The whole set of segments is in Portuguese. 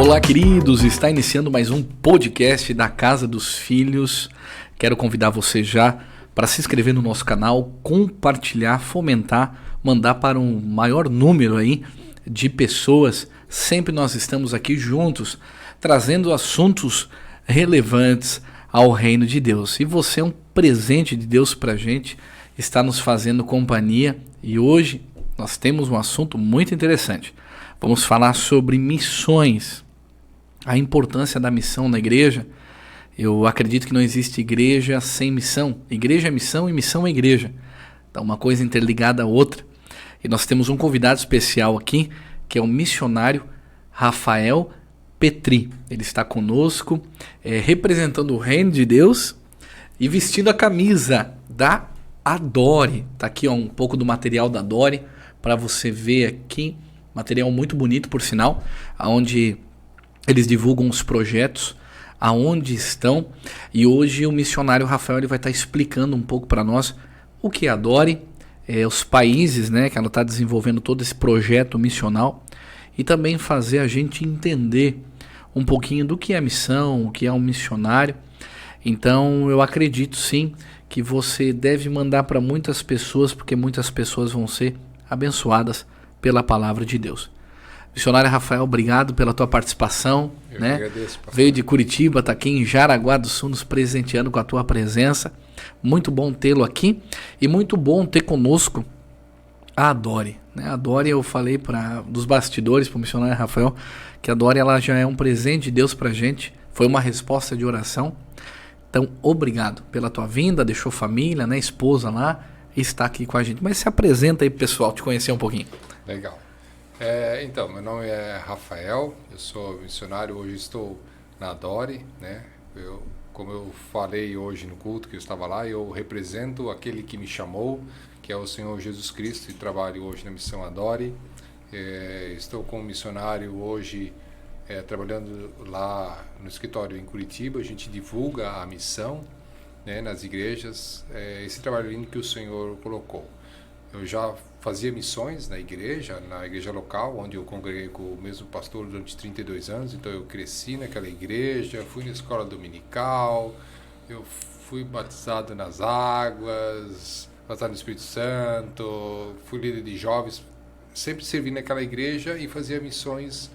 Olá, queridos! Está iniciando mais um podcast da Casa dos Filhos. Quero convidar você já para se inscrever no nosso canal, compartilhar, fomentar, mandar para um maior número aí de pessoas. Sempre nós estamos aqui juntos, trazendo assuntos relevantes ao reino de Deus. E você é um presente de Deus para a gente, está nos fazendo companhia. E hoje nós temos um assunto muito interessante. Vamos falar sobre missões, a importância da missão na igreja. Eu acredito que não existe igreja sem missão. Igreja é missão e missão é igreja. Então uma coisa interligada à outra. E nós temos um convidado especial aqui, que é o missionário Rafael Petri. Ele está conosco, representando o reino de Deus e vestindo a camisa da Adore. Está aqui um pouco do material da Adore para você ver aqui. Material muito bonito, por sinal, onde eles divulgam os projetos, aonde estão. E hoje o missionário Rafael ele vai estar explicando um pouco para nós o que é a Adore, os países, né, que ela está desenvolvendo todo esse projeto missional, e também fazer a gente entender um pouquinho do que é missão, o que é um missionário. Então eu acredito sim que você deve mandar para muitas pessoas, porque muitas pessoas vão ser abençoadas pela palavra de Deus. Missionário Rafael, obrigado pela tua participação. Eu né? agradeço, pastor. Veio de Curitiba, está aqui em Jaraguá do Sul nos presenteando com a tua presença. Muito bom tê-lo aqui e muito bom ter conosco a Adore. A Adore, eu falei dos bastidores para o missionário Rafael que a Adore ela já é um presente de Deus para a gente. Foi uma resposta de oração. Então, obrigado pela tua vinda, deixou família, né, esposa lá, e está aqui com a gente. Mas se apresenta aí, pessoal, te conhecer um pouquinho. Legal. Então, meu nome é Rafael, eu sou missionário, hoje estou na Adore, né? Como eu falei hoje no culto que eu estava lá, eu represento aquele que me chamou, que é o Senhor Jesus Cristo, e trabalho hoje na missão Adore. Estou como missionário hoje trabalhando lá no escritório em Curitiba. A gente divulga a missão, né, nas igrejas, esse trabalho lindo que o Senhor colocou. Eu já fazia missões na igreja local, onde eu congreguei com o mesmo pastor durante 32 anos, então eu cresci naquela igreja, fui na escola dominical, eu fui batizado nas águas, batizado no Espírito Santo, fui líder de jovens, sempre servi naquela igreja e fazia missões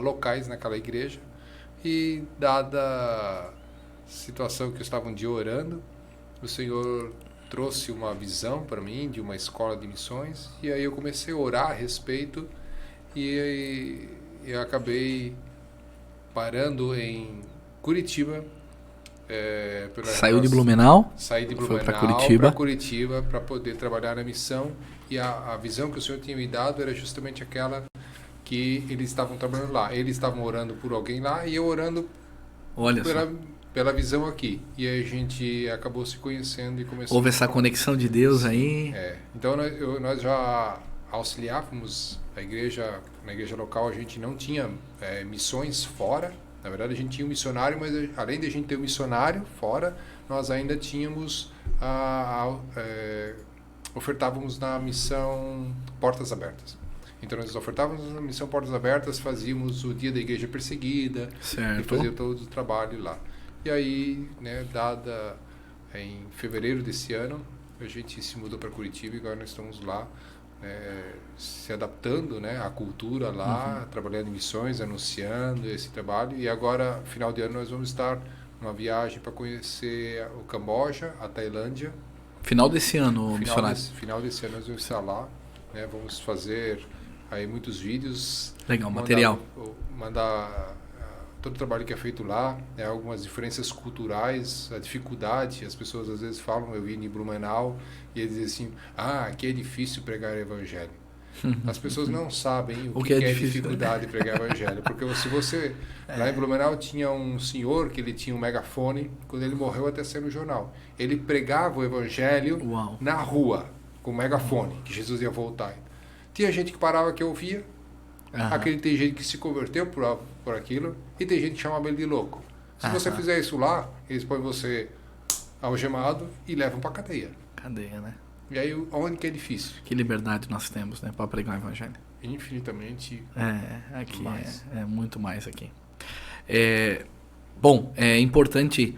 locais naquela igreja. E dada a situação que eu estava um dia orando, o Senhor trouxe uma visão para mim de uma escola de missões, e aí eu comecei a orar a respeito, e eu acabei parando em Curitiba. Saiu de Blumenau? Saí de Foi Blumenau para Curitiba para poder trabalhar na missão, e a visão que o Senhor tinha me dado era justamente aquela que eles estavam trabalhando lá. Eles estavam orando por alguém lá e eu orando pela visão aqui. E a gente acabou se conhecendo e começou. Houve essa conexão de Deus aí. Então nós já auxiliávamos a igreja, na igreja local. A gente não tinha missões fora. Na verdade a gente tinha um missionário, mas além de a gente ter um missionário fora, nós ainda tínhamos ofertávamos na missão Portas Abertas. Então nós ofertávamos na missão Portas Abertas, fazíamos o dia da igreja perseguida, certo, e fazia todo o trabalho lá. E aí, né, em fevereiro desse ano, a gente se mudou para Curitiba e agora nós estamos lá, se adaptando, né, à cultura lá, trabalhando em missões, anunciando esse trabalho. E agora, final de ano, nós vamos estar numa viagem para conhecer o Camboja, a Tailândia. Final desse ano, missionário? Final desse ano nós vamos estar lá, né, vamos fazer aí muitos vídeos. Legal, material. Mandar todo o trabalho que é feito lá, algumas diferenças culturais, a dificuldade, as pessoas às vezes falam, eu vim em Blumenau, e eles dizem assim, aqui é difícil pregar o evangelho. As pessoas não sabem o que é dificuldade de pregar o evangelho, porque se você, lá em Blumenau tinha um senhor que ele tinha um megafone, quando ele morreu até saiu no jornal. Ele pregava o evangelho na rua, com o megafone, que Jesus ia voltar. Tinha gente que parava que ouvia, tem gente que se converteu por aquilo, e tem gente que chamava ele de louco. Se você fizer isso lá, eles põem você algemado e levam para cadeia. Cadeia, né? E aí, onde que é difícil? Que liberdade nós temos, né, para pregar o evangelho. infinitamente aqui mais. É muito mais aqui. Bom, é importante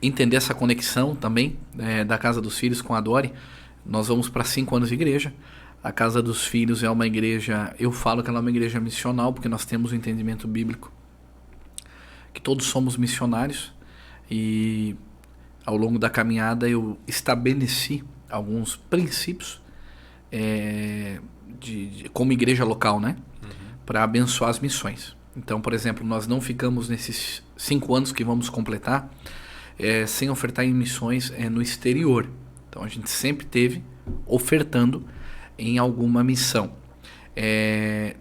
entender essa conexão também da Casa dos Filhos com a Dori. Nós vamos para 5 anos de igreja. A Casa dos Filhos é uma igreja, eu falo que ela é uma igreja missional, porque nós temos o entendimento bíblico que todos somos missionários, e ao longo da caminhada eu estabeleci alguns princípios como igreja local, né? Para abençoar as missões. Então, por exemplo, nós não ficamos nesses 5 anos que vamos completar sem ofertar em missões no exterior. Então a gente sempre teve ofertando em alguma missão.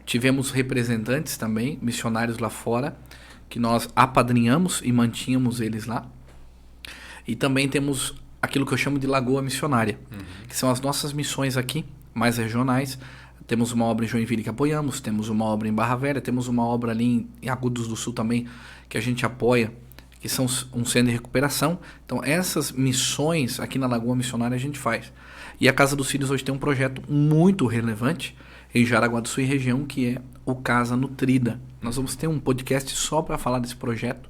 Tivemos representantes também, missionários lá fora, que nós apadrinhamos e mantínhamos eles lá. E também temos aquilo que eu chamo de lagoa missionária, que são as nossas missões aqui, mais regionais. Temos uma obra em Joinville que apoiamos, temos uma obra em Barra Velha, temos uma obra ali em Agudos do Sul também que a gente apoia, que são um centro de recuperação. Então essas missões aqui na Lagoa Missionária a gente faz. E a Casa dos Filhos hoje tem um projeto muito relevante em Jaraguá do Sul e região, que é o Casa Nutrida. Nós vamos ter um podcast só para falar desse projeto,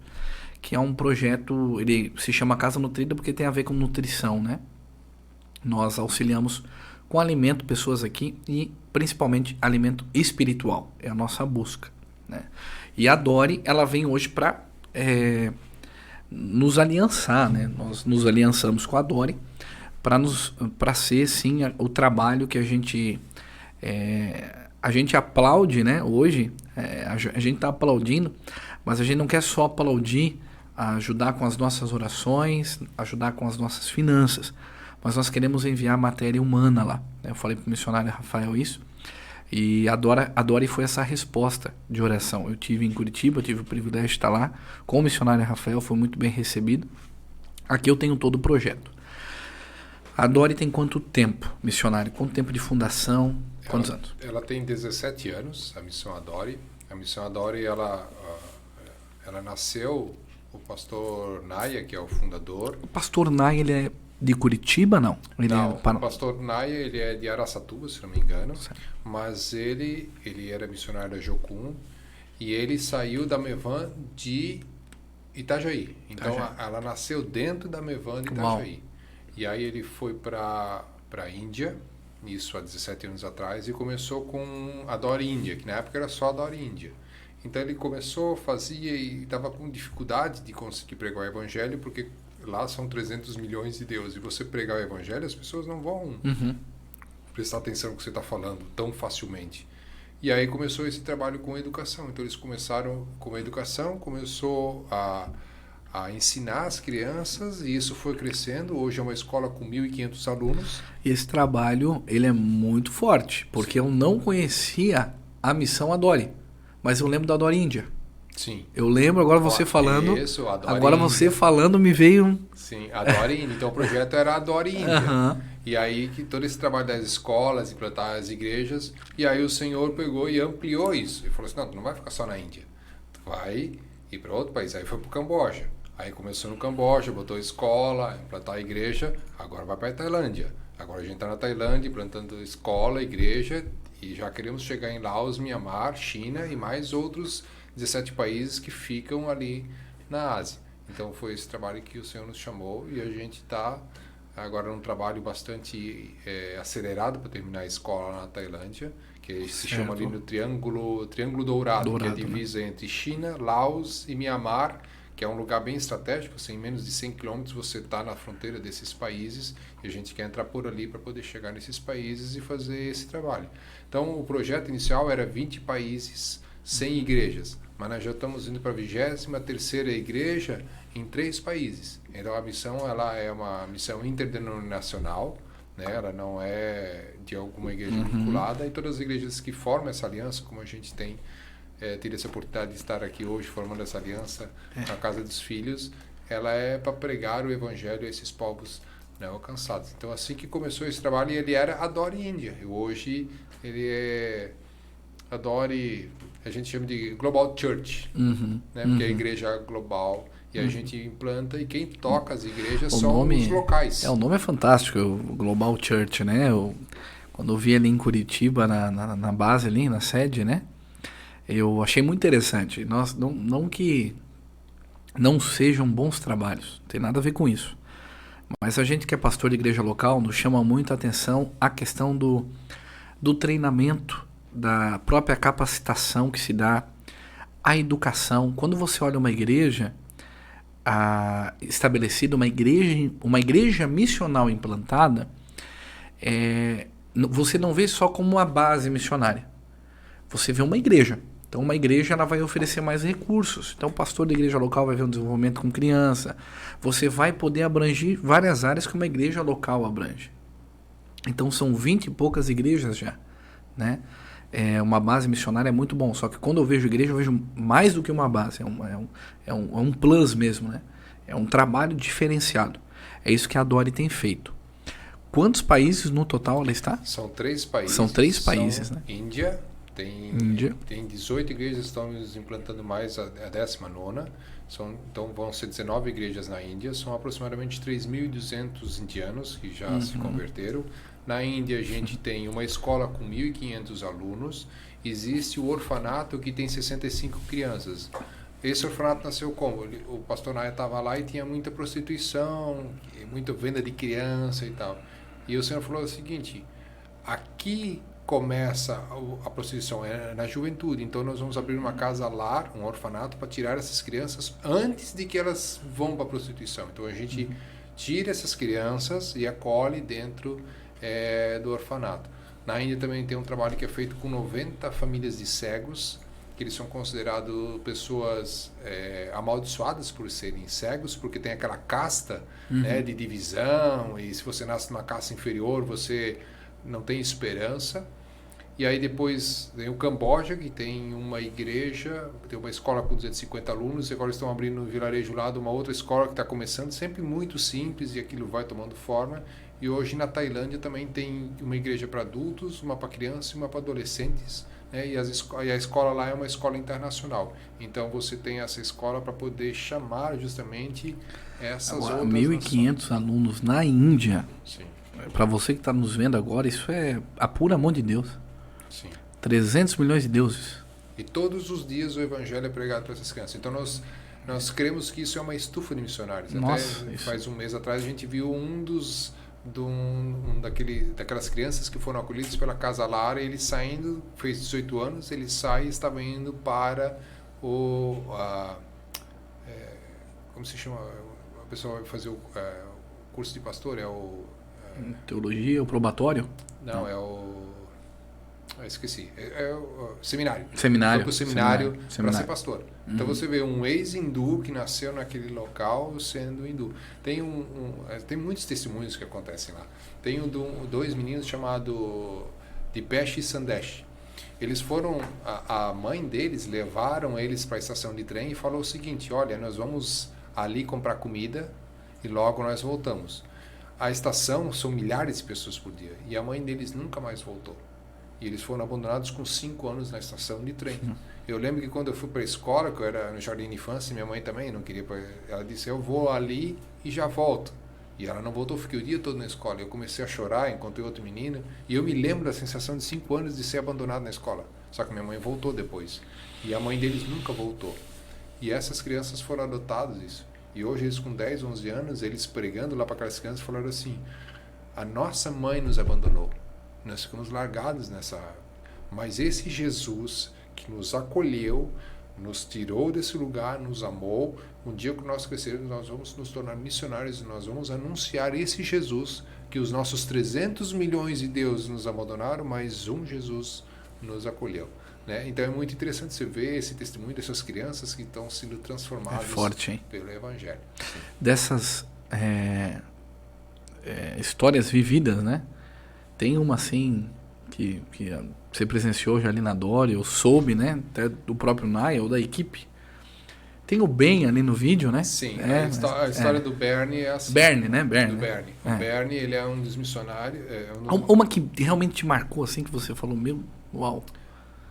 que é um projeto, ele se chama Casa Nutrida porque tem a ver com nutrição, né? Nós auxiliamos com alimento pessoas aqui e principalmente alimento espiritual, é a nossa busca, né? E a Dori, ela vem hoje para nos aliançar, né? Nós nos aliançamos com a Dori para ser sim o trabalho que a gente aplaude, né? Hoje a gente está aplaudindo, mas a gente não quer só aplaudir, ajudar com as nossas orações, ajudar com as nossas finanças, mas nós queremos enviar matéria humana lá. Eu falei para o missionário Rafael isso, e a Dori foi essa resposta de oração. Eu tive em Curitiba, eu tive o privilégio de estar lá com o missionário Rafael, foi muito bem recebido. Aqui eu tenho todo o projeto. A Dori tem quanto tempo, missionário? Quanto tempo de fundação? Quantos anos? Ela tem 17 anos, a Missão Adore. A Missão Adore, ela nasceu, o pastor Naya, que é o fundador. O pastor Naya, ele é de Curitiba, não? O pastor Naya, ele é de Araçatuba, se não me engano. Certo. Mas ele era missionário da Jocum e ele saiu da Mevan de Itajaí. Então, ela nasceu dentro da Mevan de Itajaí. Uau. E aí ele foi para a Índia, isso há 17 anos atrás, e começou com a Dori Índia, que na época era só a Dori Índia. Então ele começou, fazia e estava com dificuldade de conseguir pregar o evangelho, porque lá são 300 milhões de Deus. E você pregar o evangelho, as pessoas não vão prestar atenção no que você está falando tão facilmente. E aí começou esse trabalho com educação. Então eles começaram com a educação, começou a ensinar as crianças, e isso foi crescendo. Hoje é uma escola com 1.500 alunos. E esse trabalho, ele é muito forte, porque eu não conhecia a Missão Adore, mas eu lembro da Adore Índia. Sim. Eu lembro, agora você falando. Isso, agora Índia. Você falando me veio. Sim, Adore Índia. Então o projeto era Adore Índia. E aí que todo esse trabalho das escolas, implantar as igrejas, e aí o Senhor pegou e ampliou isso. E falou assim: não, tu não vai ficar só na Índia. Tu vai ir para outro país. Aí foi para o Camboja. Aí começou no Camboja, botou escola, implantar a igreja, agora vai para a Tailândia. Agora a gente está na Tailândia, implantando escola, igreja, e já queremos chegar em Laos, Mianmar, China e mais outros 17 países que ficam ali na Ásia. Então foi esse trabalho que o Senhor nos chamou, e a gente está agora num trabalho bastante acelerado para terminar a escola na Tailândia, que se chama ali no Triângulo Dourado, que é a divisa entre China, Laos e Mianmar, que é um lugar bem estratégico. Assim, em menos de 100 quilômetros você está na fronteira desses países, e a gente quer entrar por ali para poder chegar nesses países e fazer esse trabalho. Então o projeto inicial era 20 países, 100 igrejas, mas nós já estamos indo para a 23ª igreja em 3 países. Então a missão, ela é uma missão interdenominacional, né? Ela não é de alguma igreja vinculada, e todas as igrejas que formam essa aliança, como a gente tem ter essa oportunidade de estar aqui hoje formando essa aliança na Casa dos Filhos, ela é para pregar o evangelho a esses povos não alcançados. Então assim que começou esse trabalho, ele era Adore Índia, e hoje ele é Adore, a gente chama de Global Church, né? Porque é a igreja global, e a gente implanta, e quem toca as igrejas são os locais. O nome é fantástico, o Global Church, né? Quando eu vi ali em Curitiba, na base ali, na sede, né? Eu achei muito interessante. Nós, não que não sejam bons trabalhos, não tem nada a ver com isso. Mas a gente que é pastor de igreja local nos chama muito a atenção a questão do treinamento, da própria capacitação que se dá, a educação. Quando você olha uma igreja estabelecida, uma igreja missional implantada, você não vê só como uma base missionária. Você vê uma igreja. Então uma igreja ela vai oferecer mais recursos. Então o pastor da igreja local vai ver um desenvolvimento com criança. Você vai poder abranger várias áreas que uma igreja local abrange. Então são 20 e poucas igrejas já, né? Uma base missionária é muito bom. Só que quando eu vejo igreja, eu vejo mais do que uma base. É um plus mesmo, né? É um trabalho diferenciado. É isso que a Dori tem feito. Quantos países no total ela está? São 3 países. São 3 países, né? Índia, tem 18 igrejas que estamos implantando mais a 19ª. Então vão ser 19 igrejas na Índia. São aproximadamente 3.200 indianos que já se converteram. Na Índia a gente tem uma escola com 1.500 alunos. Existe o orfanato que tem 65 crianças. Esse orfanato nasceu como? O pastor Naya estava lá e tinha muita prostituição, muita venda de criança e tal. E o Senhor falou o seguinte: aqui começa a prostituição, é na juventude. Então nós vamos abrir uma casa-lar, um orfanato, para tirar essas crianças antes de que elas vão para a prostituição. Então a gente tira essas crianças e acolhe dentro do orfanato. Na Índia também tem um trabalho que é feito com 90 famílias de cegos, que eles são considerados pessoas amaldiçoadas por serem cegos, porque tem aquela casta né, de divisão, e se você nasce numa casta inferior, você não tem esperança. E aí depois tem o Camboja, que tem uma igreja, tem uma escola com 250 alunos, e agora estão abrindo no vilarejo lá de uma outra escola que está começando, sempre muito simples, e aquilo vai tomando forma. E hoje na Tailândia também tem uma igreja para adultos, uma para crianças e uma para adolescentes, né? E a escola lá é uma escola internacional. Então você tem essa escola para poder chamar justamente essas agora, outras 1.500 alunos na Índia. Sim. Para você que está nos vendo agora, isso é a pura mão de Deus. Sim. 300 milhões de deuses. E todos os dias o evangelho é pregado para essas crianças. Então nós cremos que isso é uma estufa de missionários. Nossa, até isso. faz um mês atrás a gente viu daquelas crianças que foram acolhidas pela Casa Lara, ele saindo, fez 18 anos, ele sai e estava indo para como se chama? A pessoa vai fazer o curso de pastor, Teologia, o probatório? Não. Esqueci. O seminário. Seminário. Foi para o seminário para ser Seminário. pastor. Então você vê um ex-hindu que nasceu naquele local sendo hindu. Tem muitos testemunhos que acontecem lá. Tem dois meninos chamados Dipesh e Sandesh. Eles foram, a mãe deles levaram eles para a estação de trem e falou o seguinte: olha, nós vamos ali comprar comida e logo nós voltamos. A estação são milhares de pessoas por dia e a mãe deles nunca mais voltou. E eles foram abandonados com 5 anos na estação de trem. Eu lembro que quando eu fui para a escola, que eu era no jardim de infância, minha mãe também não queria. Ela disse: eu vou ali e já volto. E ela não voltou, fiquei o dia todo na escola. Eu comecei a chorar, encontrei outro menino. E eu me lembro da sensação de 5 anos de ser abandonado na escola. Só que minha mãe voltou depois. E a mãe deles nunca voltou. E essas crianças foram adotadas isso. E hoje eles com 10, 11 anos, eles pregando lá para aquelas crianças, falaram assim: a nossa mãe nos abandonou. Nós ficamos largados nessa... Mas esse Jesus que nos acolheu, nos tirou desse lugar, nos amou, um dia que nós crescermos, nós vamos nos tornar missionários e nós vamos anunciar esse Jesus que os nossos 300 milhões de deuses nos abandonaram, mas um Jesus nos acolheu. Né? Então é muito interessante você ver esse testemunho dessas crianças que estão sendo transformadas pelo Evangelho. Sim. Dessas histórias vividas, né? Tem uma assim que você presenciou já ali na Dori, eu soube, né? Até do próprio Naya ou da equipe. Tem o Ben ali no vídeo, né? Sim, a história do Bernie é assim. Bernie, né? Bernie. Do Bernie. O Bernie, ele é um dos missionários. Uma que realmente te marcou, assim, que você falou, meu, uau.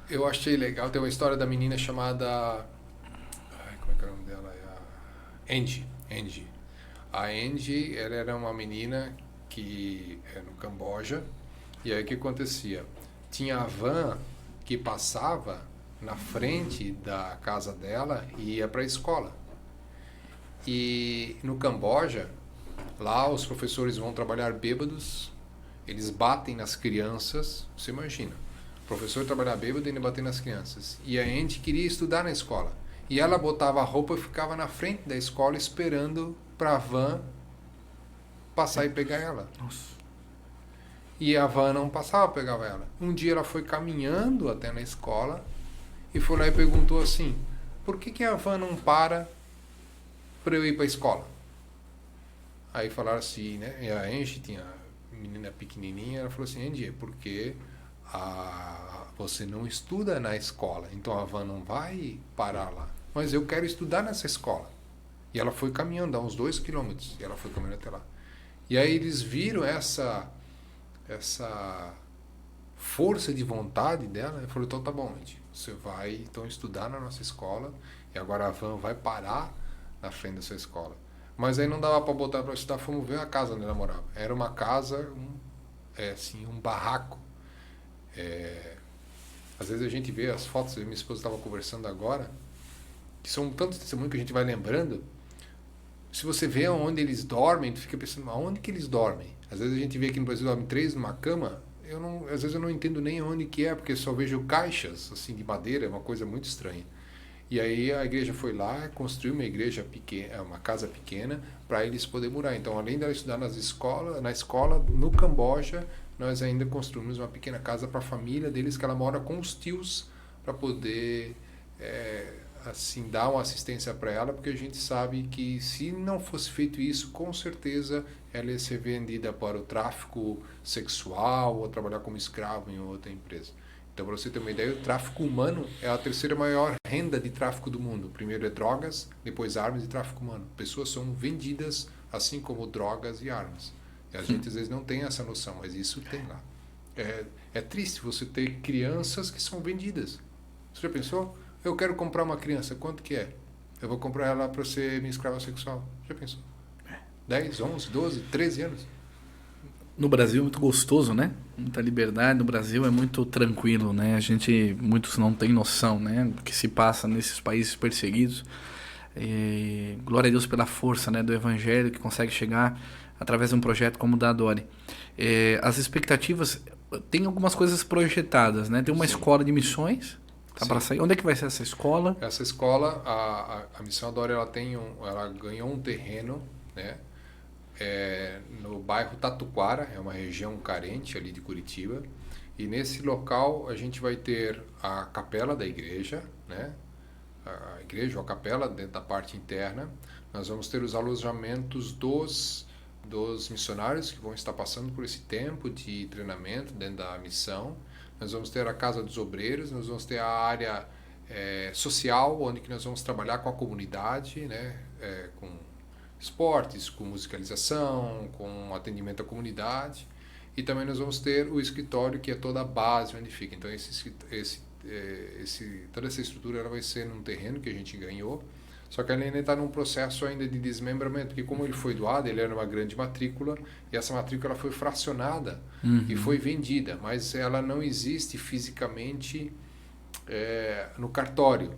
Eu achei legal. Tem uma história da menina chamada... como é que é o nome dela? Angie. A Angie, ela era uma menina que é no Camboja, E aí o que acontecia? Tinha a van que passava na frente da casa dela e ia para a escola. E no Camboja, lá os professores vão trabalhar bêbados, eles batem nas crianças, você imagina. O professor trabalhar bêbado e ainda bater nas crianças. E a gente queria estudar na escola. E ela botava a roupa e ficava na frente da escola esperando para a van passar e pegar ela. Nossa. E a van não passava, pegava ela. Um dia ela foi caminhando até na escola e foi lá e perguntou assim: por que a van não para eu ir para a escola? Aí falaram assim, né? E a Angie tinha menina pequenininha, ela falou assim: Angie, porque você não estuda na escola, então a van não vai parar lá. Mas eu quero estudar nessa escola. E ela foi caminhando, a uns 2 quilômetros, e ela foi caminhando até lá. E aí eles viram essa força de vontade dela, e falou: então tá bom, gente, você vai então estudar na nossa escola, e agora a van vai parar na frente da sua escola. Mas aí não dava para botar para estudar, fomos ver a casa onde ela morava. Era uma casa, um barraco. Às vezes a gente vê as fotos, eu e minha esposa estava conversando agora, que são tantos testemunhos que a gente vai lembrando. Se você vê onde eles dormem, tu fica pensando, aonde que eles dormem? Às vezes a gente vê aqui no Brasil, dorme 3 numa cama, às vezes eu não entendo nem onde que é, porque só vejo caixas assim de madeira, é uma coisa muito estranha. E aí a igreja foi lá, construiu uma igreja pequena, uma casa pequena, para eles poderem morar. Então, além de ela estudar na escola no Camboja, nós ainda construímos uma pequena casa para a família deles, que ela mora com os tios, para poder assim dar uma assistência para ela, porque a gente sabe que se não fosse feito isso, com certeza ela ia ser vendida para o tráfico sexual ou trabalhar como escravo em outra empresa. Então, para você ter uma ideia, o tráfico humano é a terceira maior renda de tráfico do mundo. Primeiro é drogas, depois armas e tráfico humano. Pessoas são vendidas assim como drogas e armas. E a gente às vezes não tem essa noção, mas isso tem lá. É triste você ter crianças que são vendidas. Você já pensou? Eu quero comprar uma criança, quanto que é? Eu vou comprar ela para ser minha escrava sexual. Já pensou? 10, 11, 12, 13 anos. No Brasil é muito gostoso, né? Muita liberdade. No Brasil é muito tranquilo, né? Muitos não têm noção, né? Do que se passa nesses países perseguidos. E glória a Deus pela força, né, do Evangelho que consegue chegar através de um projeto como o da Adore. As expectativas, tem algumas coisas projetadas, né? Tem uma escola de missões, tá para sair. Onde é que vai ser essa escola? Essa escola, a Missão Adore, ela ganhou um terreno, né? No bairro Tatuquara, é uma região carente ali de Curitiba, e nesse local a gente vai ter a capela da igreja, né? A igreja ou a capela dentro da parte interna. Nós vamos ter os alojamentos dos missionários que vão estar passando por esse tempo de treinamento dentro da missão. Nós vamos ter a casa dos obreiros, nós vamos ter a área social, onde que nós vamos trabalhar com a comunidade, né? Com esportes, com musicalização, com atendimento à comunidade, e também nós vamos ter o escritório, que é toda a base onde fica. Então toda essa estrutura ela vai ser num terreno que a gente ganhou, só que ele ainda está num processo ainda de desmembramento, porque como ele foi doado, ele era uma grande matrícula, e essa matrícula foi fracionada e foi vendida, mas ela não existe fisicamente no cartório.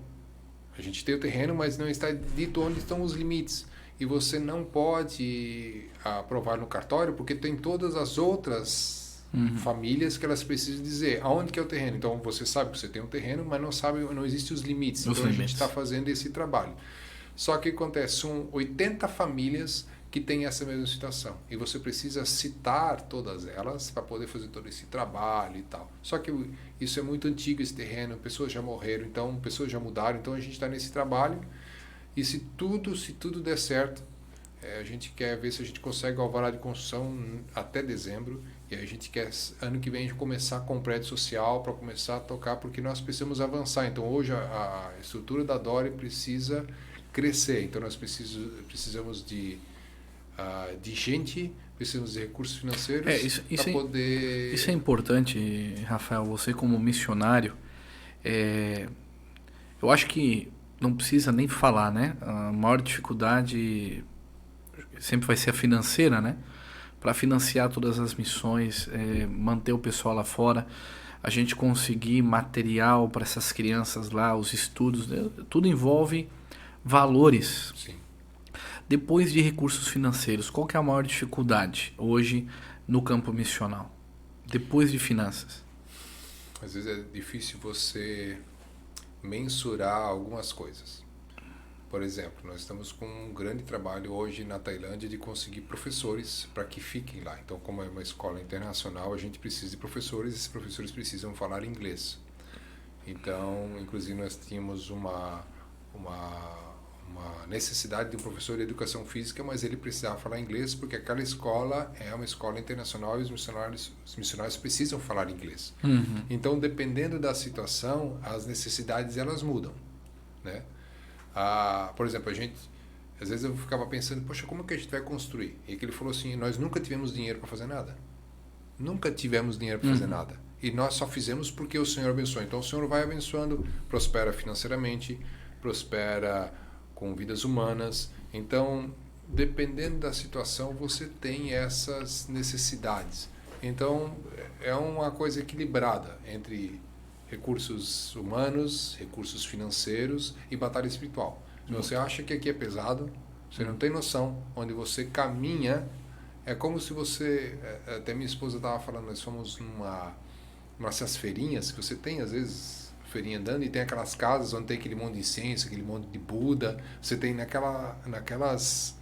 A gente tem o terreno, mas não está dito onde estão os limites. E você não pode aprovar no cartório, porque tem todas as outras famílias que elas precisam dizer aonde que é o terreno. Então você sabe que você tem um terreno, mas não existem os limites. Então a gente está fazendo esse trabalho. Só que acontece, são 80 famílias que têm essa mesma situação. E você precisa citar todas elas para poder fazer todo esse trabalho e tal. Só que isso é muito antigo, esse terreno, pessoas já morreram, então pessoas já mudaram, então a gente está nesse trabalho. E se tudo der certo, a gente quer ver se a gente consegue o alvará de construção até dezembro. E a gente quer, ano que vem, começar com o prédio social para começar a tocar, porque nós precisamos avançar. Então, hoje, a estrutura da Adore precisa crescer. Então, nós precisamos de gente, precisamos de recursos financeiros para poder... Isso é importante, Rafael. Você, como missionário, eu acho que não precisa nem falar, né? A maior dificuldade sempre vai ser a financeira, né? para financiar todas as missões, manter o pessoal lá fora, a gente conseguir material para essas crianças lá, os estudos, né? Tudo envolve valores. Sim. Depois de recursos financeiros, qual que é a maior dificuldade hoje no campo missional? Depois de finanças. Às vezes é difícil você mensurar algumas coisas. Por exemplo, nós estamos com um grande trabalho hoje na Tailândia de conseguir professores para que fiquem lá. Então, como é uma escola internacional, a gente precisa de professores e esses professores precisam falar inglês. Então, inclusive, nós tínhamos uma necessidade de um professor de educação física, mas ele precisava falar inglês porque aquela escola é uma escola internacional e os missionários precisam falar inglês. Uhum. Então, dependendo da situação, as necessidades elas mudam, né? Por exemplo, às vezes eu ficava pensando, poxa, como que a gente vai construir? E que ele falou assim, nós nunca tivemos dinheiro para fazer nada. Nunca tivemos dinheiro para fazer nada. E nós só fizemos porque o Senhor abençoou. Então o Senhor vai abençoando, prospera financeiramente, prospera com vidas humanas. Então, dependendo da situação, você tem essas necessidades. Então, é uma coisa equilibrada entre recursos humanos, recursos financeiros e batalha espiritual. Se você acha que aqui é pesado, você não tem noção, onde você caminha, é como se você... Até minha esposa estava falando, nós fomos nessas feirinhas, que você tem às vezes feirinha andando e tem aquelas casas onde tem aquele monte de incenso, aquele monte de Buda, você tem naquelas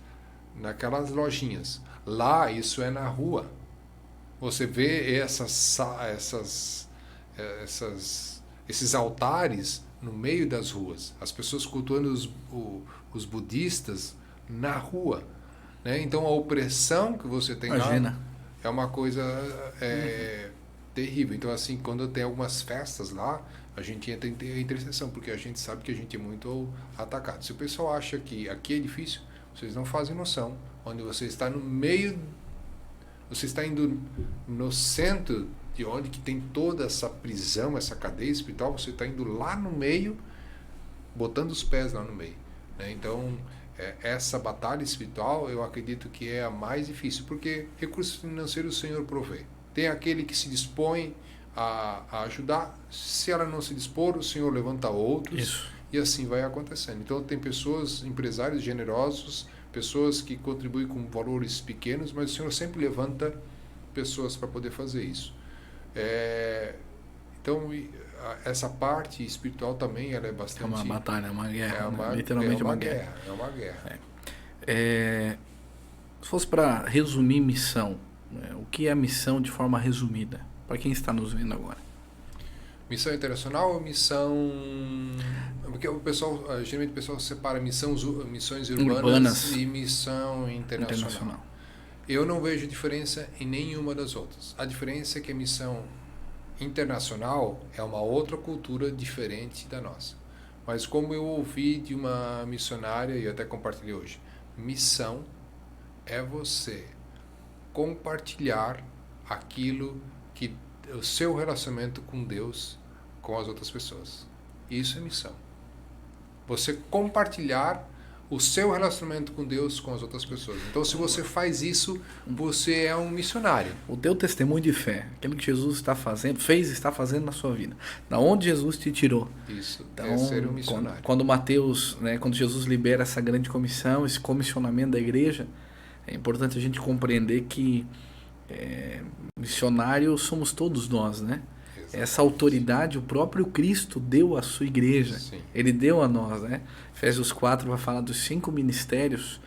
lojinhas. Lá, isso é na rua. Você vê esses altares no meio das ruas, as pessoas cultuando os budistas na rua, né? Então a opressão que você tem Imagina. lá é uma coisa terrível. Então assim, quando tem algumas festas lá, a gente entra em intercessão, porque a gente sabe que a gente é muito atacado. Se o pessoal acha que aqui é difícil, vocês não fazem noção, onde você está no meio, você está indo no centro de onde que tem toda essa prisão, essa cadeia espiritual, você está indo lá no meio, botando os pés lá no meio, né? Então, essa batalha espiritual, eu acredito que é a mais difícil, porque recursos financeiros o Senhor provê. Tem aquele que se dispõe a ajudar, se ela não se dispor, o Senhor levanta outros. Isso. E assim vai acontecendo. Então, tem pessoas, empresários generosos, pessoas que contribuem com valores pequenos, mas o Senhor sempre levanta pessoas para poder fazer isso. Então, essa parte espiritual também ela é bastante... É uma batalha, é uma guerra. Literalmente uma guerra. É uma guerra. Se fosse para resumir missão, né, o que é missão de forma resumida? Para quem está nos vendo agora. Missão internacional ou missão... Porque geralmente o pessoal separa missões urbanas e missão internacional. Eu não vejo diferença em nenhuma das outras. A diferença é que a missão internacional é uma outra cultura diferente da nossa. Mas como eu ouvi de uma missionária, e eu até compartilhei hoje, missão é você compartilhar aquilo que o seu relacionamento com Deus, com as outras pessoas. Isso é missão. Você compartilhar o seu relacionamento com Deus, com as outras pessoas. Então, se você faz isso, você é um missionário. O teu testemunho de fé, aquilo que Jesus está fazendo na sua vida. Da onde Jesus te tirou. Isso, então, é ser um missionário. Quando Mateus, né, quando Jesus libera essa grande comissão, esse comissionamento da igreja, é importante a gente compreender que missionário somos todos nós, né? Exatamente. Essa autoridade o próprio Cristo deu à sua igreja. Sim. Ele deu a nós, né? Efésios 4 vai falar dos 5 ministérios,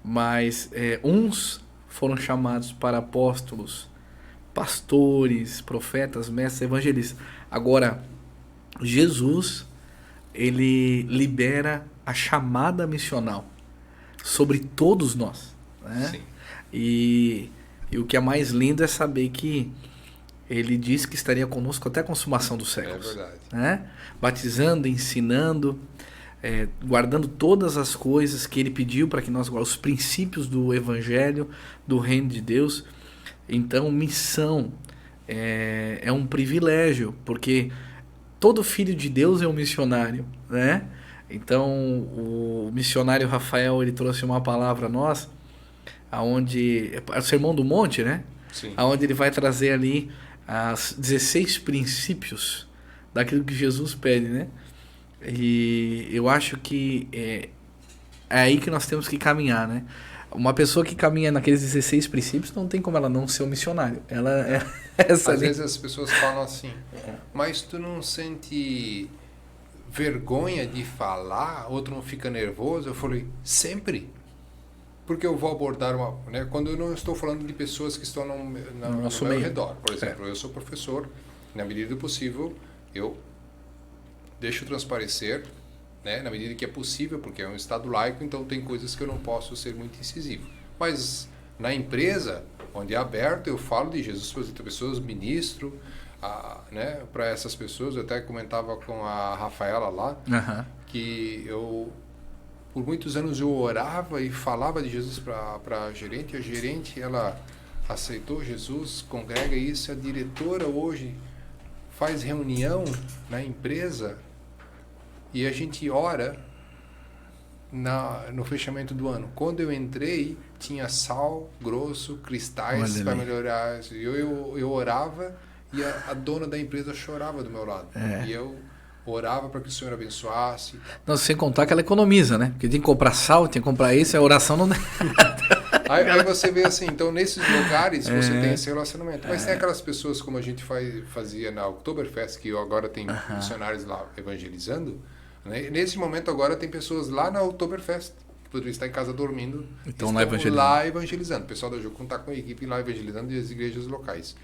mas uns foram chamados para apóstolos, pastores, profetas, mestres, evangelistas. Agora, Jesus, ele libera a chamada missional sobre todos nós, né? Sim. E o que é mais lindo é saber que ele disse que estaria conosco até a consumação dos séculos. É verdade. Né? Batizando, ensinando, guardando todas as coisas que ele pediu para que nós guardemos, os princípios do Evangelho, do Reino de Deus. Então, missão é um privilégio, porque todo filho de Deus é um missionário, né? Então, o missionário Rafael, ele trouxe uma palavra a nós, onde é o Sermão do Monte, né? Sim. Onde ele vai trazer ali as 16 princípios daquilo que Jesus pede, né? E eu acho que é aí que nós temos que caminhar, né? Uma pessoa que caminha naqueles 16 princípios não tem como ela não ser um missionário. Ela é essa Às ali. vezes as pessoas falam assim, mas tu não sente vergonha de falar, ou tu não fica nervoso? Eu falei, sempre. Porque eu vou abordar uma... Né, quando eu não estou falando de pessoas que estão no nosso meu meio. redor. Por exemplo, eu sou professor, na medida do possível, eu deixo transparecer, né, na medida que é possível, porque é um estado laico, então tem coisas que eu não posso ser muito incisivo. Mas na empresa, onde é aberto, eu falo de Jesus para outras pessoas, ministro, né, para essas pessoas. Eu até comentava com a Rafaela lá, que eu, por muitos anos, eu orava e falava de Jesus para a gerente. A gerente, ela aceitou Jesus, congrega isso. A diretora hoje faz reunião na empresa e a gente ora no fechamento do ano. Quando eu entrei, tinha sal grosso, cristais para melhorar. Eu orava e a dona da empresa chorava do meu lado. E eu orava para que o Senhor abençoasse. Não, sem contar que ela economiza, né? Porque tem que comprar sal, tem que comprar isso, a oração não... Aí você vê assim, então nesses lugares você tem esse relacionamento. Mas tem aquelas pessoas como a gente fazia na Oktoberfest, que agora tem missionários lá evangelizando. Né? Nesse momento agora tem pessoas lá na Oktoberfest, que poderiam estar em casa dormindo, então, estão lá evangelizando. O pessoal da Jucum está com a equipe lá evangelizando e as igrejas locais.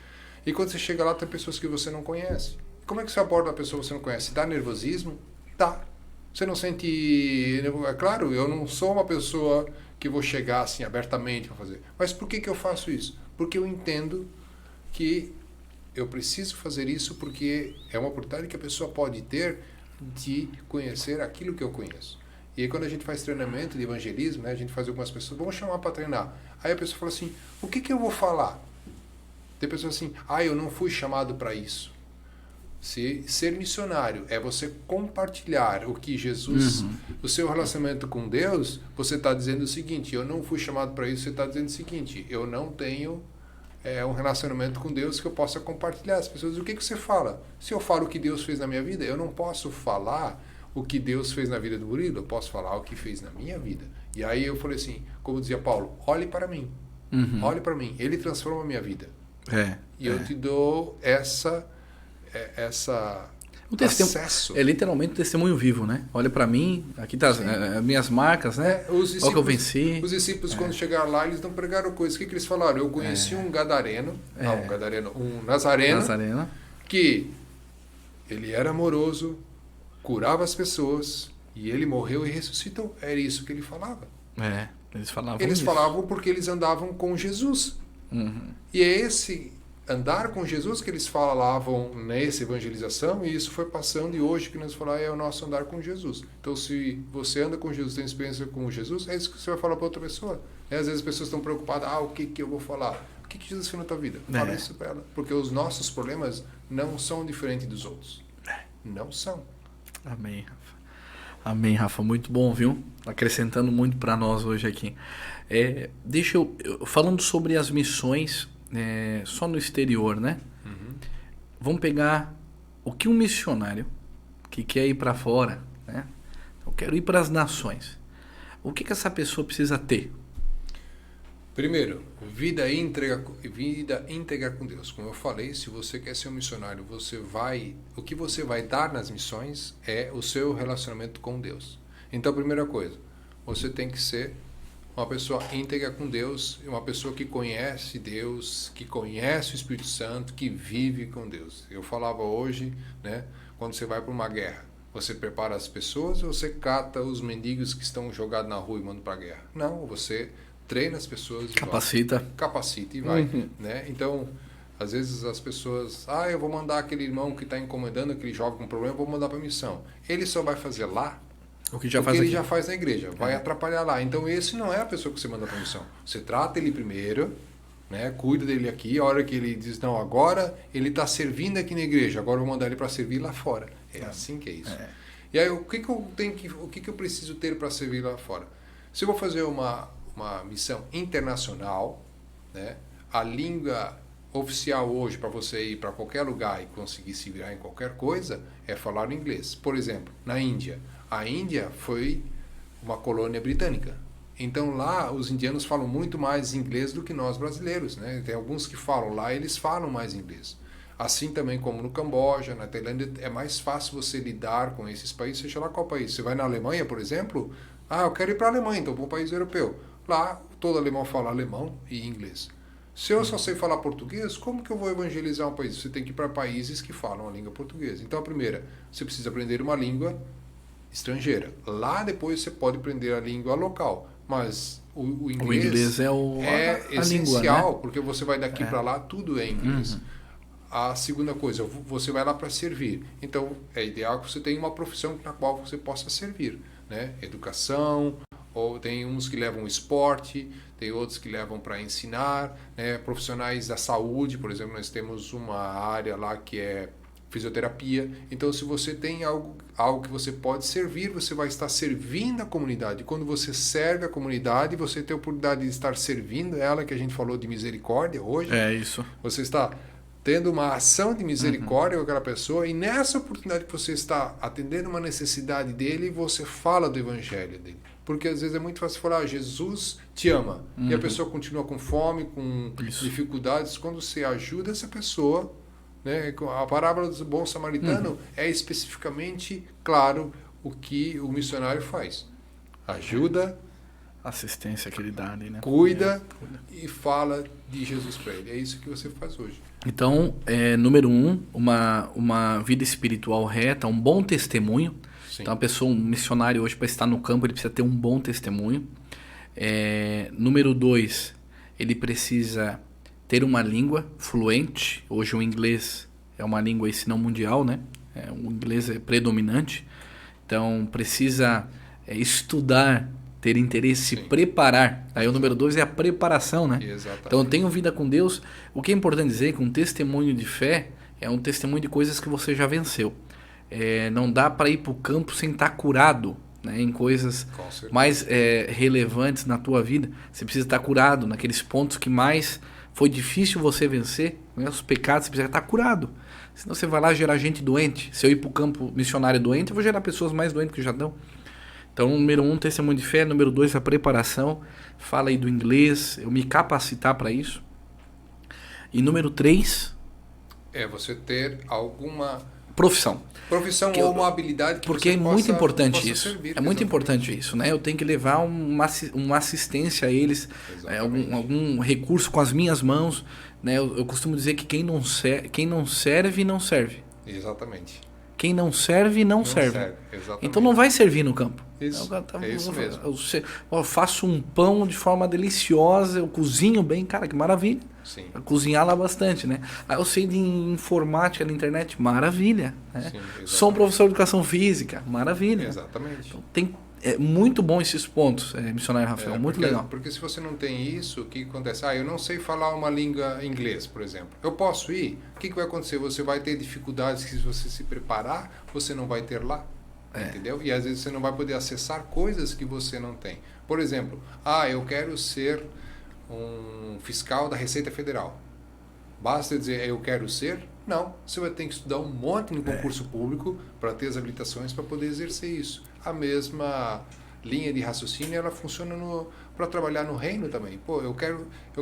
E quando você chega lá, tem pessoas que você não conhece. Como é que você aborda uma pessoa que você não conhece? Dá nervosismo? Dá. Você não sente... É claro, eu não sou uma pessoa que vou chegar assim abertamente para fazer. Mas por que eu faço isso? Porque eu entendo que eu preciso fazer isso, porque é uma oportunidade que a pessoa pode ter de conhecer aquilo que eu conheço. E aí quando a gente faz treinamento de evangelismo, né, a gente faz algumas pessoas, vamos chamar para treinar. Aí a pessoa fala assim, o que eu vou falar? Tem pessoas assim, eu não fui chamado para isso. Se ser missionário é você compartilhar o que Jesus, o seu relacionamento com Deus, você está dizendo o seguinte, eu não fui chamado para isso, você está dizendo o seguinte, eu não tenho um relacionamento com Deus que eu possa compartilhar. As pessoas, o que você fala? Se eu falo o que Deus fez na minha vida, eu não posso falar o que Deus fez na vida do Murilo, eu posso falar o que fez na minha vida. E aí eu falei assim, como dizia Paulo, olhe para mim, ele transforma a minha vida. E eu te dou essa o acesso. É literalmente um testemunho vivo, né? Olha para mim, aqui tá as minhas marcas, né? Olha que eu venci. Os discípulos, quando chegaram lá, eles não pregaram coisas. O que eles falaram? Eu conheci um gadareno, um nazareno, que ele era amoroso, curava as pessoas, e ele morreu e ressuscitou. Era isso que ele falava. Eles falavam porque eles andavam com Jesus. E é esse andar com Jesus que eles falavam nessa evangelização, e isso foi passando, e hoje que nós falamos é o nosso andar com Jesus. Então, se você anda com Jesus, tem experiência com Jesus, é isso que você vai falar para outra pessoa. Às vezes as pessoas estão preocupadas, o que eu vou falar? O que Jesus fez na tua vida? Fala isso para ela. Porque os nossos problemas não são diferentes dos outros. Não são. Amém, Rafa. Amém, Rafa. Muito bom, viu? Acrescentando muito para nós hoje aqui. Deixa eu... Falando sobre as missões... só no exterior, né? Vamos pegar o que um missionário que quer ir para fora, né? Eu quero ir para as nações. O que essa pessoa precisa ter? Primeiro, vida íntegra com Deus. Como eu falei, se você quer ser um missionário, o que você vai dar nas missões é o seu relacionamento com Deus. Então, a primeira coisa, você tem que ser uma pessoa íntegra com Deus, uma pessoa que conhece Deus, que conhece o Espírito Santo, que vive com Deus. Eu falava hoje, né, quando você vai para uma guerra, você prepara as pessoas ou você cata os mendigos que estão jogados na rua e manda para a guerra? Não, você treina as pessoas. Capacita e vai. Né? Então, às vezes as pessoas, eu vou mandar aquele irmão que está incomodando, que ele joga com problema, eu vou mandar para a missão. Ele só vai fazer lá o que ele já faz na igreja, vai atrapalhar lá. Então esse não é a pessoa que você manda para a missão. Você trata ele primeiro, né? Cuida dele aqui, a hora que ele diz, não, agora ele está servindo aqui na igreja, agora eu vou mandar ele para servir lá fora. É assim que é isso. E aí o que eu preciso ter para servir lá fora? Se eu vou fazer uma uma missão internacional, né? A língua oficial hoje para você ir para qualquer lugar e conseguir se virar em qualquer coisa é falar inglês. Por exemplo, na Índia. A Índia foi uma colônia britânica. Então lá os indianos falam muito mais inglês do que nós brasileiros, né? Tem alguns que falam lá, eles falam mais inglês. Assim também como no Camboja, na Tailândia, é mais fácil você lidar com esses países, seja lá qual país. Você vai na Alemanha, por exemplo, eu quero ir para a Alemanha, então vou para um país europeu. Lá todo alemão fala alemão e inglês. Se eu só sei falar português, como que eu vou evangelizar um país? Você tem que ir para países que falam a língua portuguesa. Então, a primeira, você precisa aprender uma língua estrangeira. Lá depois você pode aprender a língua local. Mas o inglês é a essencial, língua, né? Porque você vai daqui para lá, tudo é inglês. A segunda coisa, você vai lá para servir. Então, é ideal que você tenha uma profissão na qual você possa servir, né? Educação, ou tem uns que levam esporte, tem outros que levam para ensinar, né? Profissionais da saúde, por exemplo, nós temos uma área lá que é fisioterapia. Então, se você tem algo que você pode servir, você vai estar servindo a comunidade. Quando você serve a comunidade, você tem a oportunidade de estar servindo ela, que a gente falou de misericórdia hoje. É isso. Você está tendo uma ação de misericórdia com aquela pessoa, e nessa oportunidade que você está atendendo uma necessidade dele, você fala do evangelho dele. Porque às vezes é muito fácil falar, Jesus te ama, e a pessoa continua com fome, com dificuldades. Quando você ajuda essa pessoa, né, a parábola do bom samaritano é especificamente claro o que o missionário faz. Ajuda, assistência que ele dá ali, né? Cuida e fala de Jesus para ele. É isso que você faz hoje. Então, número 1, uma vida espiritual reta, um bom testemunho. Sim. Então, um missionário hoje, para estar no campo, ele precisa ter um bom testemunho. Número 2, ele precisa ter uma língua fluente. Hoje o inglês é uma língua, se não mundial, né? O inglês é predominante. Então, precisa estudar, ter interesse, se preparar. Aí o número 2 é a preparação, né? Exatamente. Então eu tenho vida com Deus. O que é importante dizer é que um testemunho de fé é um testemunho de coisas que você já venceu. Não dá para ir para o campo sem estar curado, né? Em coisas mais relevantes na tua vida. Você precisa estar curado naqueles pontos que mais foi difícil você vencer, né? Os pecados, você precisa estar curado. Senão você vai lá gerar gente doente. Se eu ir para o campo missionário doente, eu vou gerar pessoas mais doentes que já estão. Então, número 1, testemunho de fé. Número 2, a preparação. Fala aí do inglês, eu me capacitar para isso. E número 3... é você ter alguma... profissão ou uma habilidade que porque você é muito importante isso. Servir, é muito importante isso, né? Eu tenho que levar uma assistência a eles, algum recurso com as minhas mãos, né? Eu costumo dizer que quem não serve, não serve. Exatamente. Quem não serve, não serve. Então não vai servir no campo. Isso, é isso mesmo. Eu faço um pão de forma deliciosa, eu cozinho bem, cara, que maravilha. Sim. Cozinhar lá bastante, né? Aí eu sei de informática na internet, maravilha. Né? Sim, sou um professor de educação física, maravilha. Exatamente. Então, é muito bom esses pontos, missionário Rafael, muito legal. Porque se você não tem isso, o que acontece? Eu não sei falar uma língua inglês, por exemplo. Eu posso ir? O que vai acontecer? Você vai ter dificuldades que, se você se preparar, você não vai ter lá. Entendeu? E às vezes você não vai poder acessar coisas que você não tem. Por exemplo, eu quero ser um fiscal da Receita Federal. Basta dizer eu quero ser? Não. Você vai ter que estudar um monte no concurso público para ter as habilitações para poder exercer isso. A mesma linha de raciocínio, ela funciona para trabalhar no reino também. Eu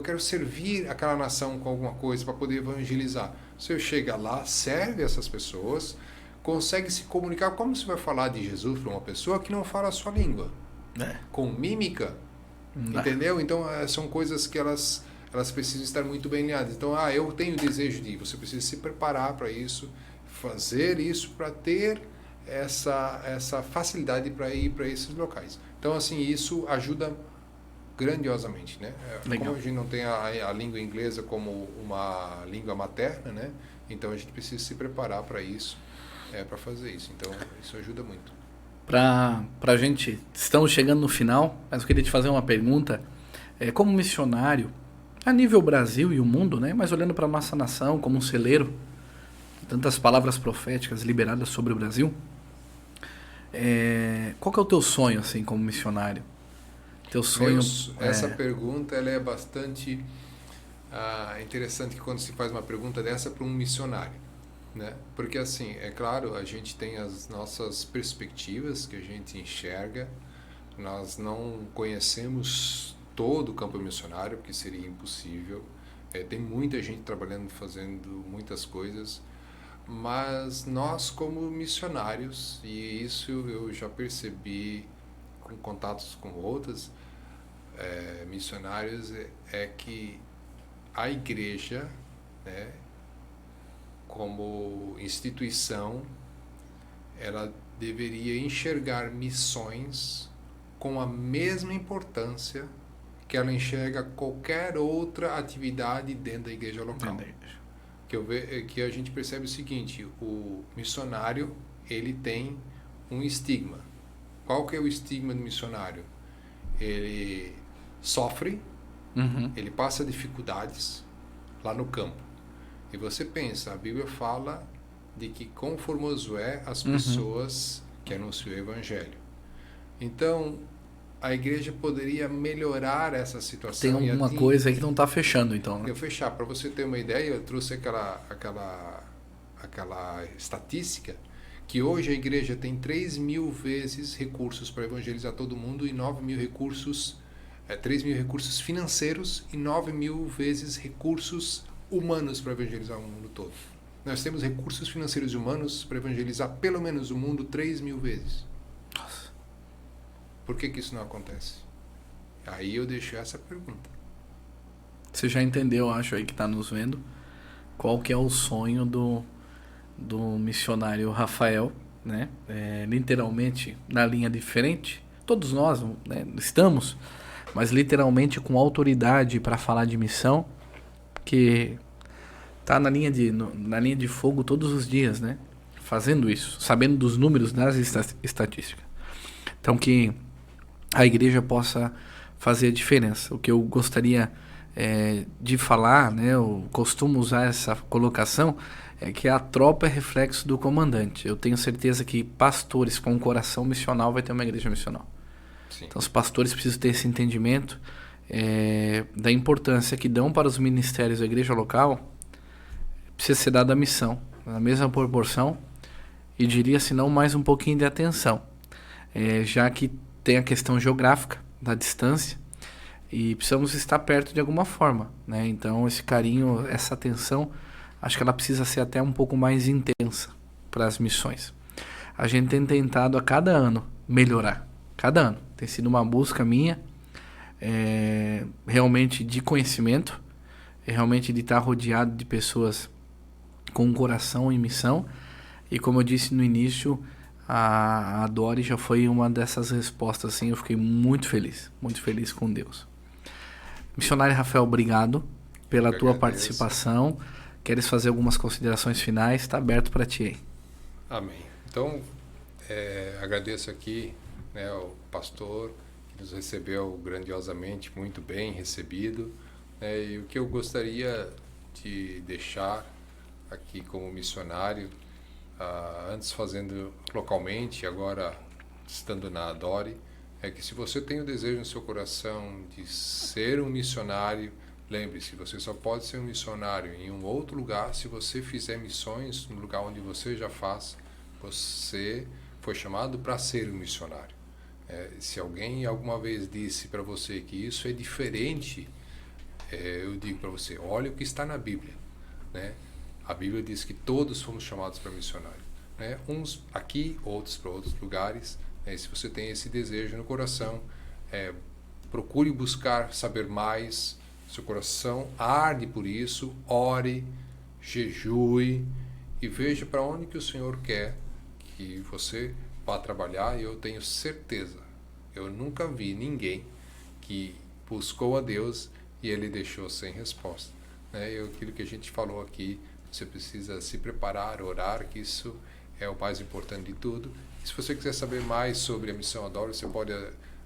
quero servir aquela nação com alguma coisa para poder evangelizar. Você chega lá, serve essas pessoas, consegue se comunicar. Como você vai falar de Jesus para uma pessoa que não fala a sua língua? Com mímica? Entendeu? Então, são coisas que elas precisam estar muito bem alinhadas. Então, eu tenho desejo de ir. Você precisa se preparar para isso, fazer isso para ter essa facilidade para ir para esses locais. Então, assim, isso ajuda grandiosamente, né? Como a gente não tem a língua inglesa como uma língua materna, né? Então, a gente precisa se preparar para isso, para fazer isso. Então, isso ajuda muito. Pra gente, estamos chegando no final, mas eu queria te fazer uma pergunta. Como missionário, a nível Brasil e o mundo, né? Mas olhando para a nossa nação como um celeiro, tantas palavras proféticas liberadas sobre o Brasil, qual que é o teu sonho, assim, como missionário? Teu sonho... Essa pergunta ela é bastante interessante, que quando se faz uma pergunta dessa para um missionário, né? Porque assim, é claro, a gente tem as nossas perspectivas que a gente enxerga, nós não conhecemos todo o campo missionário, porque seria impossível. Tem muita gente trabalhando, fazendo muitas coisas, mas nós como missionários, e isso eu já percebi com contatos com outros missionários, é que a igreja, né, como instituição, ela deveria enxergar missões com a mesma importância que ela enxerga qualquer outra atividade dentro da igreja local. Que a gente percebe o seguinte: o missionário, ele tem um estigma. Qual que é o estigma do missionário? Ele sofre, ele passa dificuldades lá no campo. E você pensa, a Bíblia fala de que quão formoso é as pessoas que anunciam o Evangelho. Então, a igreja poderia melhorar essa situação. Tem alguma coisa aí que não está fechando, então, né? Eu fechar, para você ter uma ideia, eu trouxe aquela estatística que hoje a igreja tem 3.000 vezes recursos para evangelizar todo mundo e 9.000 recursos, 3.000 recursos financeiros e 9.000 vezes recursos humanos para evangelizar o mundo todo. Nós temos recursos financeiros e humanos para evangelizar pelo menos o mundo 3.000 vezes. Nossa. Por que isso não acontece? Aí eu deixo essa pergunta. Você já entendeu, acho, aí que está nos vendo, qual que é o sonho do missionário Rafael, né? Literalmente na linha de frente. Todos nós, né, estamos, mas literalmente com autoridade para falar de missão, que tá na linha de fogo todos os dias, né? Fazendo isso, sabendo dos números das estatísticas. Então que a igreja possa fazer a diferença. O que eu gostaria de falar, né? Eu costumo usar essa colocação, é que a tropa é reflexo do comandante. Eu tenho certeza que pastores com um coração missional vai ter uma igreja missional. Sim. Então os pastores precisam ter esse entendimento da importância que dão para os ministérios da igreja local. Precisa ser dada a missão na mesma proporção, e diria, se não mais um pouquinho de atenção, já que tem a questão geográfica da distância e precisamos estar perto de alguma forma, né? Então esse carinho, essa atenção, acho que ela precisa ser até um pouco mais intensa para as missões. A gente tem tentado a cada ano melhorar, cada ano tem sido uma busca minha, realmente de conhecimento, realmente de estar rodeado de pessoas com um coração em missão. E como eu disse no início, a Dori já foi uma dessas respostas, assim. Eu fiquei muito feliz com Deus. Missionário Rafael, obrigado pela tua participação. Queres fazer algumas considerações finais? Está aberto para ti aí. Amém. Então, agradeço aqui, né, o pastor que nos recebeu grandiosamente, muito bem recebido. E o que eu gostaria de deixar aqui como missionário, antes fazendo localmente, agora estando na Dori, é que se você tem o desejo no seu coração de ser um missionário, lembre-se, você só pode ser um missionário em um outro lugar se você fizer missões no lugar onde você já faz. Você foi chamado para ser um missionário. Se alguém alguma vez disse para você que isso é diferente, eu digo para você, olha o que está na Bíblia, né? A Bíblia diz que todos fomos chamados para missionário, né? Uns aqui, outros para outros lugares. Se você tem esse desejo no coração, procure buscar saber mais. Seu coração arde por isso, ore, jejue e veja para onde que o Senhor quer que você vá trabalhar. E eu tenho certeza, eu nunca vi ninguém que buscou a Deus e ele deixou sem resposta, né? Aquilo que a gente falou aqui, você precisa se preparar, orar, que isso é o mais importante de tudo. E se você quiser saber mais sobre a Missão Adore, você pode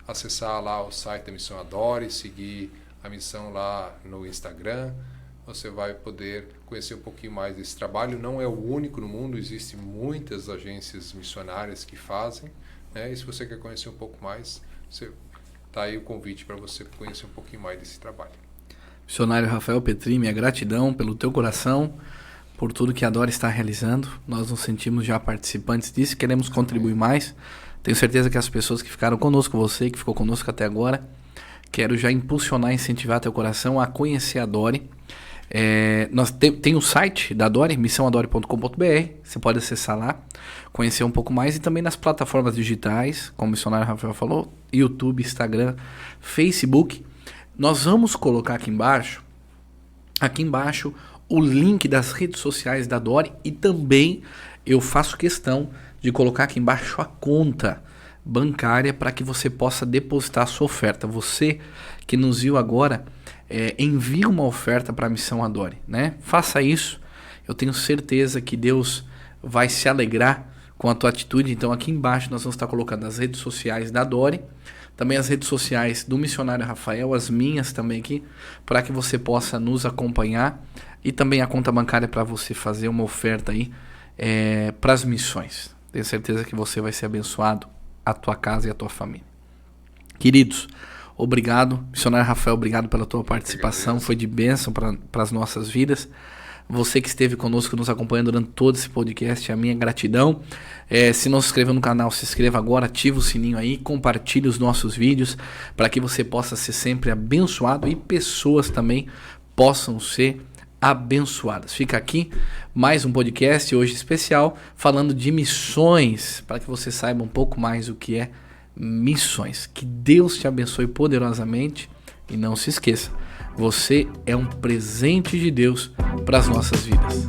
acessar lá o site da Missão Adore, seguir a missão lá no Instagram. Você vai poder conhecer um pouquinho mais desse trabalho. Não é o único no mundo, existem muitas agências missionárias que fazem, né? E se você quer conhecer um pouco mais, você tá aí o convite para você conhecer um pouquinho mais desse trabalho. Missionário Rafael Petri, minha gratidão pelo teu coração, por tudo que a Dori está realizando. Nós nos sentimos já participantes disso, queremos contribuir mais. Tenho certeza que as pessoas que ficaram conosco, você que ficou conosco até agora, quero já impulsionar e incentivar teu coração a conhecer a Dori. Nós tem o site da Dori, missãoadori.com.br, você pode acessar lá, conhecer um pouco mais, e também nas plataformas digitais, como o missionário Rafael falou, YouTube, Instagram, Facebook. Nós vamos colocar aqui embaixo o link das redes sociais da Dori, e também eu faço questão de colocar aqui embaixo a conta bancária para que você possa depositar a sua oferta. Você que nos viu agora, envie uma oferta para a Missão Adore, né? Faça isso, eu tenho certeza que Deus vai se alegrar com a tua atitude. Então aqui embaixo nós vamos estar colocando as redes sociais da Dori, também as redes sociais do missionário Rafael, as minhas também aqui, para que você possa nos acompanhar, e também a conta bancária para você fazer uma oferta aí para as missões. Tenho certeza que você vai ser abençoado, a tua casa e a tua família. Queridos, obrigado. Missionário Rafael, obrigado pela tua participação. Foi de bênção para as nossas vidas. Você que esteve conosco, nos acompanhando durante todo esse podcast, a minha gratidão. Se não se inscreveu no canal, se inscreva agora, ativa o sininho aí, compartilhe os nossos vídeos para que você possa ser sempre abençoado e pessoas também possam ser abençoadas. Fica aqui mais um podcast hoje especial falando de missões, para que você saiba um pouco mais o que é missões. Que Deus te abençoe poderosamente, e não se esqueça, você é um presente de Deus para as nossas vidas.